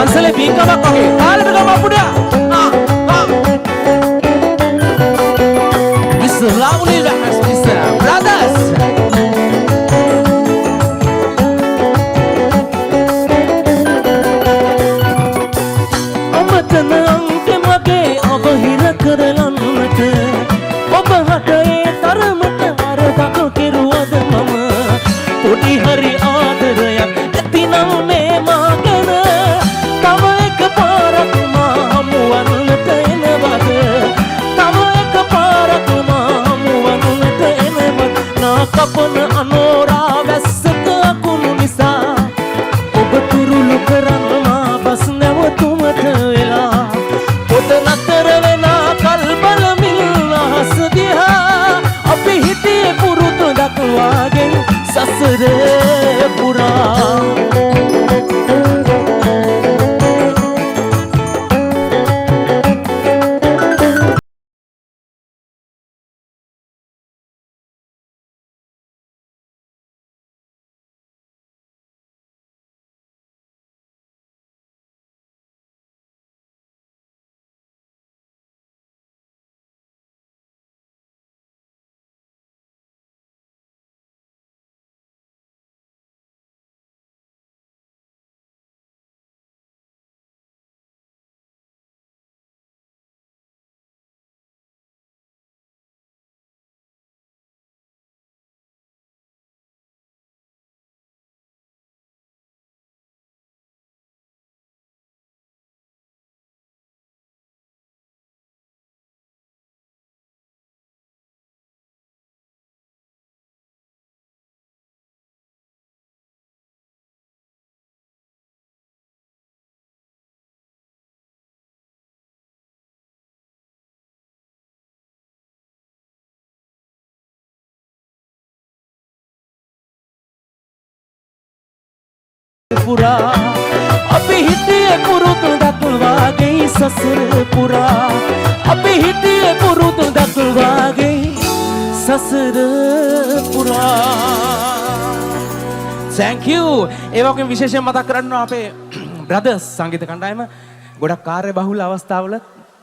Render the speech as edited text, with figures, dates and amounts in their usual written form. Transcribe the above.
පන්සලේ බීකමක් වගේ කාලෙට ගම අපුඩියා Mr. Lovely Mr. Brothers අමතන අන්තිමගේ අවහිර කරලන්නට ඔබ හටේ තරමට වරදක් කෙරුවද මම පොඩි හරි ආදරයක් ඇතිනම් මේ මා ගැන තව එක පාරක් මා හමුවන්නට එනවද තව එක පාරක් මා හමුවන්නට එනවද නා කපන අනෝරා වැස්සක අකුණු නිසා ඔබ තුරුළු කරන මා බස් නැවතුමට වෙලා පොත නතර වෙන කල් බලමින් අහස දිහා අපි හිතේ පුරුදු දක්වාගෙන සසර පුරා පුරා අපි හිතේ පුරුදු දක්වාගේ සසර පුරා අපි හිතේ පුරුදු දක්වාගේ සසර පුරා Thank you ඒ වගේම විශේෂයෙන් මතක් කරන්න අපේ බ්‍රදර්ස් සංගීත කණ්ඩායම ගොඩක් කාර්ය බහුල අවස්ථාවල